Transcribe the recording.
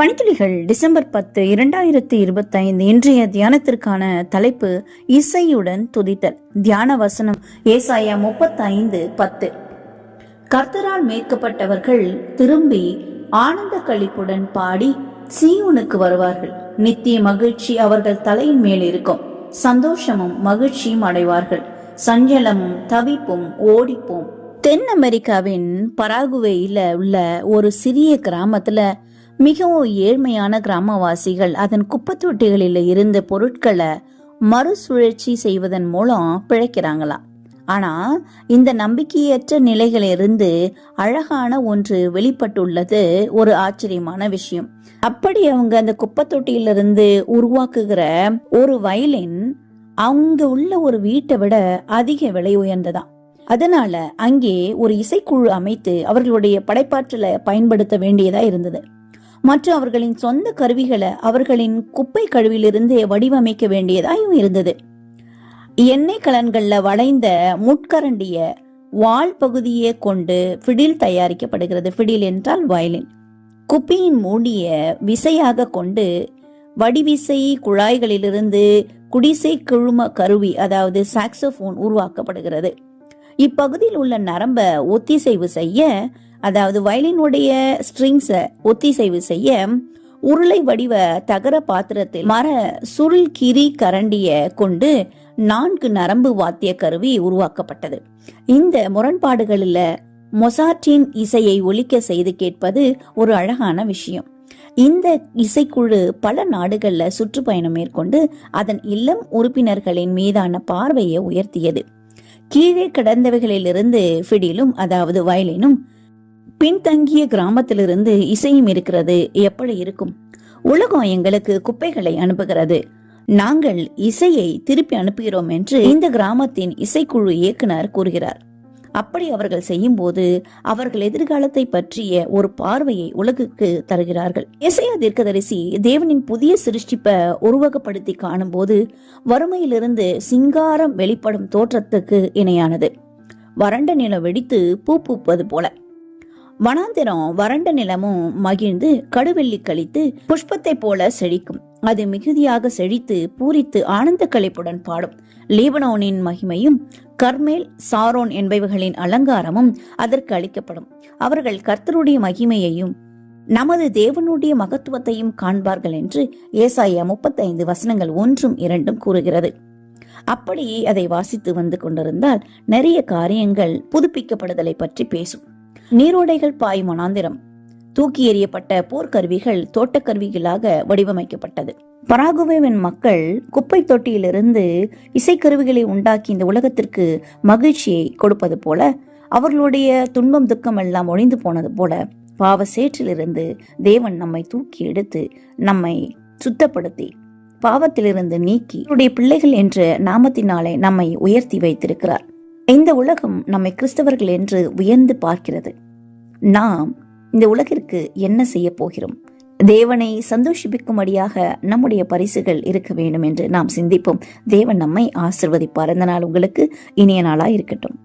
பணித்துளிகள் December 10 2025 இன்றைய தியானத்திற்கான தலைப்பு இசையுடன் துதித்தல். தியான வசனம் ஏசாயா 35:10. கர்த்தரால் மேற்கப்பட்டவர்கள் திரும்பி ஆனந்த களிப்புடன் பாடி சீயோனுக்கு வருவார்கள். நித்திய மகிழ்ச்சி அவர்கள் தலையின் மேல் இருக்கும். சந்தோஷமும் மகிழ்ச்சியும் அடைவார்கள். சஞ்சலமும் தவிப்பும் ஓடிப்போம். தென் அமெரிக்காவின் பராகுவேயில உள்ள ஒரு சிறிய கிராமத்துல மிகவும் ஏழ்மையான கிராமவாசிகள் அதன் குப்பத்தொட்டிகளில் இருந்த பொருட்களை மறுசுழற்சி செய்வதன் மூலம் பிழைக்கிறாங்களாம். ஆனா இந்த நம்பிக்கையற்ற நிலைகளிலிருந்து அழகான ஒன்று வெளிப்பட்டுள்ளது ஒரு ஆச்சரியமான விஷயம். அப்படி அவங்க அந்த குப்பத்தொட்டியிலிருந்து உருவாக்குகிற ஒரு வயலின் அவங்க உள்ள ஒரு வீட்டை விட அதிக விலை உயர்ந்ததாம். அதனால அங்கே ஒரு இசைக்குழு அமைத்து அவர்களுடைய படைப்பாற்றலை பயன்படுத்த வேண்டியதா இருந்தது. மற்றும் அவர்களின் சொந்த கருவிகளை அவர்களின் குப்பை கழுவிலிருந்து வடிவமைக்க வேண்டியதாயும் இருந்தது. எண்ணெய் கலன்கள்ல வளைந்த முட்கரண்டிய வால் பகுதியை கொண்டு ஃபிடில் தயாரிக்கப்படுகிறது. ஃபிடில் என்றால் வயலின். குப்பியின் மூடிய விசையாக கொண்டு வடிவிசை குழாய்களிலிருந்து குடிசை குழும கருவி அதாவது சாக்சோபோன் உருவாக்கப்படுகிறது. இப்பகுதியில் உள்ள நரம்ப ஒத்திசைவு செய்ய அதாவது வயலினுடைய ஸ்ட்ரிங்ஸை ஒத்திசைவு செய்ய உருளை வடிவ தகர பாத்திரத்தில் மர சுருள் கிரி கரண்டிய கொண்டு 4 நரம்பு வாத்திய கருவி உருவாக்கப்பட்டது. இந்த முரண்பாடுகளில் மொசார்ட்டின் இசையை ஒலிக்க செய்து கேட்பது ஒரு அழகான விஷயம். இந்த இசைக்குழு பல நாடுகள்ல சுற்றுப்பயணம் மேற்கொண்டு அதன் இளம் உறுப்பினர்களின் மீதான பார்வையை உயர்த்தியது. கீழே கிடந்தவைகளிலிருந்து ஃபிடிலும் அதாவது வயலினும் பின்தங்கிய கிராமத்திலிருந்து இசையும் இருக்கிறது. எப்படி இருக்கும்? உலகம் எங்களுக்கு குப்பைகளை அனுப்புகிறது, நாங்கள் இசையை திருப்பி அனுப்புகிறோம் என்று இந்த கிராமத்தின் இசைக்குழு இயக்குனர் கூறுகிறார். அப்படி அவர்கள் செய்யும் போது அவர்கள் எதிர்காலத்தை பற்றிய ஒரு பார்வையை உலகுக்கு தருகிறார்கள். எசையா தீர்க்கதரிசி தேவனின் புதிய சிருஷ்டிப்பை உருவகப்படுத்தி காணும் போது வறுமையிலிருந்து சிங்காரம் வெளிப்படும் தோற்றத்துக்கு இணையானது. வறண்ட நிலம் வெடித்து பூ பூப்பது போல வனாந்திரம் வறண்ட நிலமும் மகிழ்ந்து கடுவெள்ளி கழித்து புஷ்பத்தை போல செழிக்கும். அது மிகுதியாக செழித்து பூரித்து ஆனந்த களிப்புடன் பாடும். லீபனோனின் மகிமையும் கர்மேல் சாரோன் என்பவைகளின் அலங்காரமும் அதற்கு அளிக்கப்படும். அவர்கள் கர்த்தருடைய மகிமையையும் நமது தேவனுடைய மகத்துவத்தையும் காண்பார்கள் என்று ஏசாயா 35 வசனங்கள் 1-2 கூறுகிறது. அப்படி அதை வாசித்து வந்து கொண்டிருந்தால் நிறைய காரியங்கள் புதுப்பிக்கப்படுதலை பற்றி பேசும். நீரோடைகள் பாயும் வனாந்திரம், தூக்கி எறியப்பட்ட போர்க்கருவிகள் தோட்டக்கருவிகளாக வடிவமைக்கப்பட்டது. பராகுவேவின் மக்கள் குப்பை தொட்டியிலிருந்து இசைக்கருவிகளை உண்டாக்கி இந்த உலகத்திற்கு மகிழ்ச்சியை கொடுப்பது போல, அவர்களுடைய துன்பம் துக்கம் எல்லாம் ஒழிந்து போனது போல பாவ சேற்றிலிருந்து தேவன் நம்மை தூக்கி எடுத்து நம்மை சுத்தப்படுத்தி பாவத்திலிருந்து நீக்கி அவருடைய பிள்ளைகள் என்ற நாமத்தினாலே நம்மை உயர்த்தி வைத்திருக்கிறார். இந்த உலகம் நம்மை கிறிஸ்தவர்கள் என்று உயர்ந்து பார்க்கிறது. நாம் இந்த உலகிற்கு என்ன செய்ய போகிறோம்? தேவனை சந்தோஷிப்பிக்கும்படியாக நம்முடைய பரிசுகள் இருக்க வேண்டும் என்று நாம் சிந்திப்போம். தேவன் நம்மை ஆசிர்வதிப்பார். இந்த நாள் உங்களுக்கு இனிய நாளா இருக்கட்டும்.